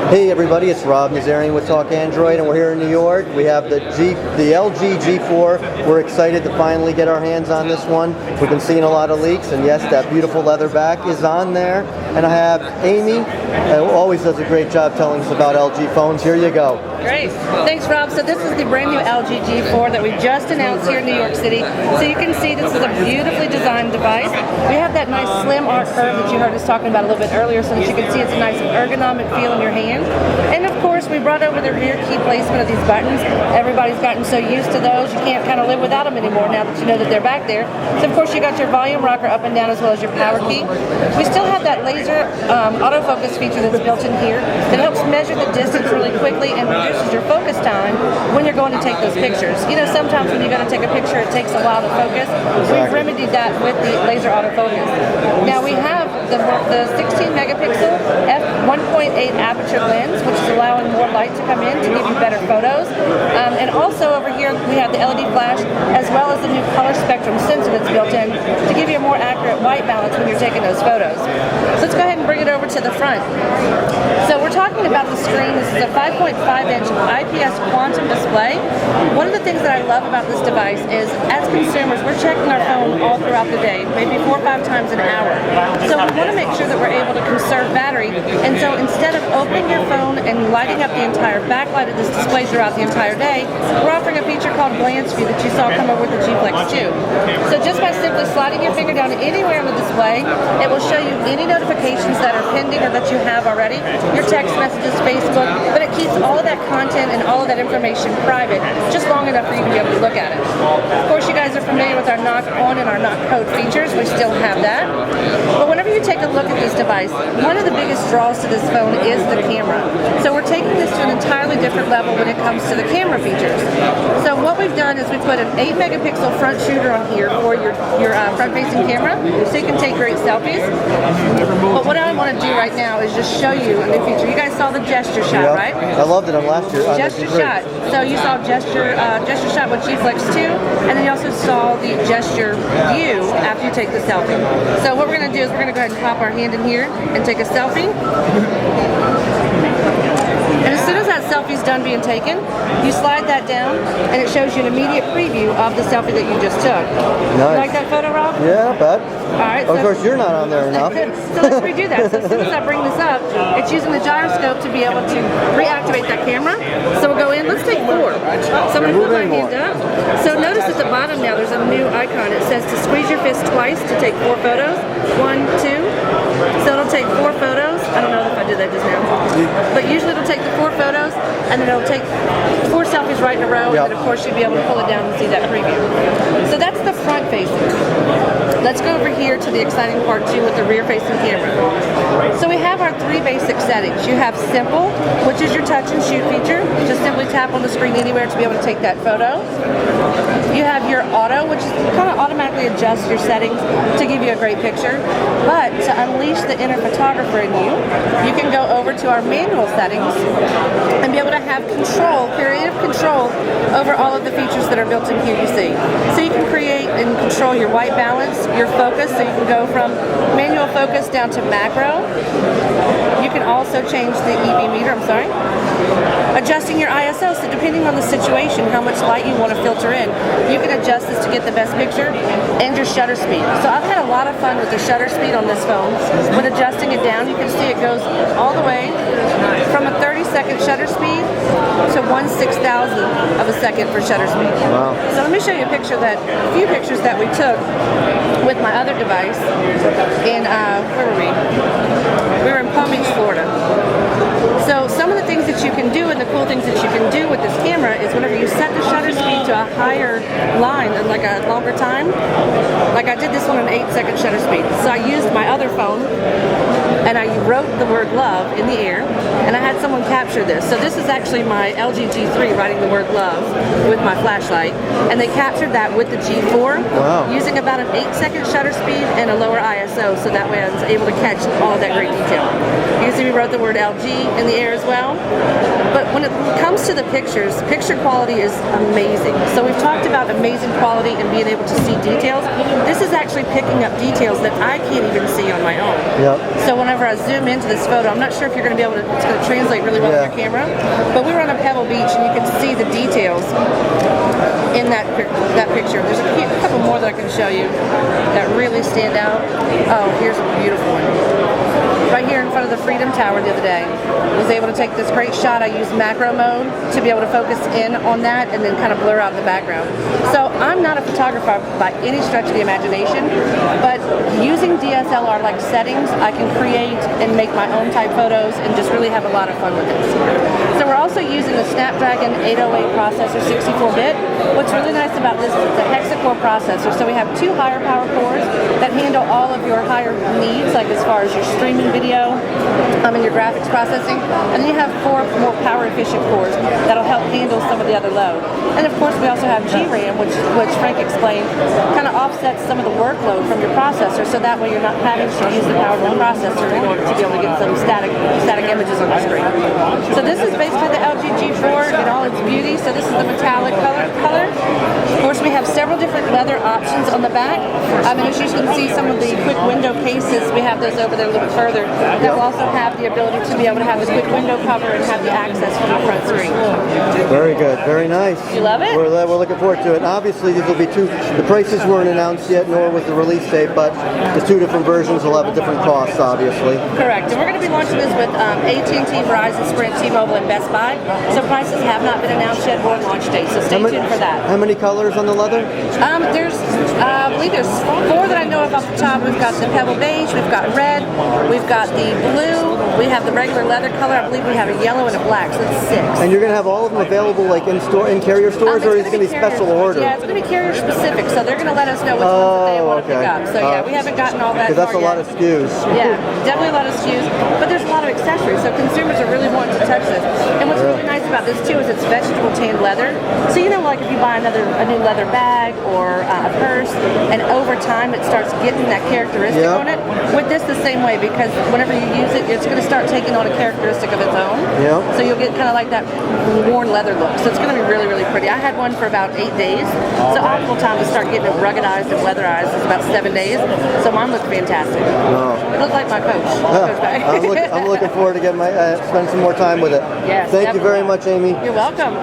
Hey everybody, it's Rob Nazarian with Talk Android, and we're here in New York. We have the LG G4. We're excited to finally get our hands on this one. We've been seeing a lot of leaks, and yes, that beautiful leather back is on there. And I have Amy, who always does a great job telling us about LG phones. Here you go. Great. Thanks, Rob. So this is the brand new LG G4 that we just announced here in New York City. So you can see this is a beautifully designed device. We have that nice slim arc curve that you heard us talking about a little bit earlier, so that you can see it's a nice ergonomic feel in your hand. And of course, we brought over the rear key placement of these buttons. Everybody's gotten so used to those, you can't kind of live without them anymore now that you know that they're back there. So of course, you got your volume rocker up and down as well as your power key. We still have that laser autofocus feature that's built in here that helps measure the distance really quickly and reduces your focus time when you're going to take those pictures. You know, sometimes when you're going to take a picture, it takes a while to focus. We've remedied that with the laser autofocus. Now we have the 16 megapixel f1.8 aperture lens, which is allowing more light to come in to give you better photos. And also over here we have the LED flash as well as the new color spectrum sensor that's built in to give you a more accurate white balance when you're taking those photos. So let's go ahead and bring it over to the front. So we're talking about the screen. This is a 5.5-inch IPS quantum display. One of the things that I love about this device is, as consumers, we're checking our phone all throughout the day, maybe 4 or 5 times an hour. So we want to make sure that we're able to conserve battery. And so instead of opening your phone and lighting up the entire backlight of this display throughout the entire day, we're offering a feature called Glance View that you saw come over with the G Flex 2. So just by simply sliding your finger down anywhere on the display, it will show you any notifications that are pending or that you have already, your text messages, Facebook, but it keeps all of that content and all of that information private, just long enough for you to be able to look at it. Of course, you guys are familiar with our knock on and our knock code features. We still have that. But whenever you take a look at this device, one of the biggest draws to this phone is the camera. So we're taking this to an entirely different level when it comes to the camera features. So what we've done is we put an 8 megapixel front shooter on here for your front-facing camera, so you can take great selfies. But what I want to do right now is just show you a new feature. You guys saw the gesture shot, right? I loved it on last year. Gesture shot. So you saw gesture shot with G Flex 2, and then you also saw the gesture view after you take the selfie. So what we're going to do is we're going to go ahead and pop our hand in here and take a selfie. And as soon as that selfie's done being taken, you slide that down, and it shows you an immediate preview of the selfie that you just took. Nice. You like that photo, Rob? Yeah, but all right. of course you're not on there enough. So let's redo that. So as soon as I bring this up, it's using the gyroscope to be able to reactivate that camera. So we'll go in. Let's take 4. So I'm going to put my hand up. So notice at the bottom now there's a new icon. It says to squeeze your fist twice to take 4 photos. 1, 2. So it'll take 4 photos. I don't know if I did that just now. But usually it'll take the 4 photos, and then it'll take 4 selfies right in a row, and then of course you'll be able to pull it down and see that preview. So that's the front facing. Let's go over here to the exciting part 2 with the rear facing camera. So we have our 3 basic settings. You have simple, which is your touch and shoot feature. Just simply tap on the screen anywhere to be able to take that photo. You have your auto, which kind of automatically adjusts your settings to give you a great picture. But to unleash the inner photographer in you, you can go over to our manual settings and be able to have control, creative control over all of the features that are built in here you see. So you can create and control your white balance, your focus, so you can go from manual focus down to macro. You can also change the EV meter, adjusting your ISO, so depending on the situation, how much light you want to filter in, you can adjust this to get the best picture, and your shutter speed. So I've had a lot of fun with the shutter speed on this phone. When adjusting it down, you can see it goes all the way from a 30-second shutter speed to 1/6000th of a second for shutter speed. Wow. So let me show you a few pictures that we took with my other device in, where were we? We were in Palm Beach, Florida. So some of the things that you can do and the cool things that you can do with this camera is whenever you set the shutter speed to a higher line and like a longer time, like I did this one an 8-second shutter speed. So I used my other phone and I wrote the word love in the air, and I had someone capture this. So this is actually my LG G3 writing the word love with my flashlight, and they captured that with the G4 using about an 8-second shutter speed and a lower ISO, so that way I was able to catch all of that great detail. You can see we wrote the word LG in the air as well. But when it comes to the pictures, picture quality is amazing. So we've talked about amazing quality and being able to see details. This is actually picking up details that I can't even see on my own. Yep. So whenever I zoom into this photo, I'm not sure if you're going to be able to going to translate really well on your camera. But we were on a Pebble Beach, and you can see the details in that picture. There's a couple more that I can show you that really stand out. Oh, here's a beautiful one. Right here in front of the Freedom Tower the other day. I was able to take this great shot. I used macro mode to be able to focus in on that and then kind of blur out the background. So I'm not a photographer by any stretch of the imagination, but using DSLR-like settings, I can create and make my own type photos and just really have a lot of fun with this. So we're also using the Snapdragon 808 processor, 64-bit. What's really nice about this is it's a hexa-core processor, so we have 2 higher power cores that handle all of your higher needs, like as far as your streaming video and your graphics processing. And then you have 4 more power-efficient cores that'll help handle some of the other load. And of course, we also have GRAM, which Frank explained, kind of offsets some of the workload from your processor, so that way you're not having to use the power of the processor in order to be able to get some static images on the screen. So this is basically the LG G4 in all its beauty. So this is the metallic color. Of course, we have several different leather options on the back. And as you can see, some of the quick window cases, we have those over there a little bit further, that will also have the ability to be able to have the quick window cover and have the access from the front screen. Very good, very nice. You love it? We're looking forward to it. And obviously, these will be the prices weren't announced yet, nor was the release date, but the 2 different versions will have a different cost, obviously. Correct. And we're going to be launching this with AT&T, Verizon, Sprint, T-Mobile, and Best Buy. So prices have not been announced yet or launch date, so stay tuned for that. How many colors on the leather? I believe there's 4 that I know of off the top. We've got the Pebble Beige, we've got red, we've got the blue, we have the regular leather color. I believe we have a yellow and a black, so that's 6. And you're going to have all of them available like in carrier stores, or is it going to be special order? Yeah, it's going to be carrier specific, so they're going to let us know which ones that they want to pick up. So yeah, we haven't gotten all that because that's far a lot yet. of SKUs. Yeah, definitely a lot of SKUs, but there's a lot of accessories, so consumers are really wanting to touch this. And what's really nice about this too is it's vegetable tanned leather. So you know, like if you buy a new leather bag or a purse, and over time it starts getting that characteristic on it. With this, the same way, because whenever you use it, it's going to start taking on a characteristic of its own. Yep. So you'll get kind of like that worn leather look. So it's going to be really, really pretty. I had one for about 8 days. So optimal time to start getting it ruggedized and weatherized is about 7 days. So mine looked fantastic. It looked like my coach. I'm looking forward to getting spend some more time with it. Yes, Thank you very much, Amy. You're welcome.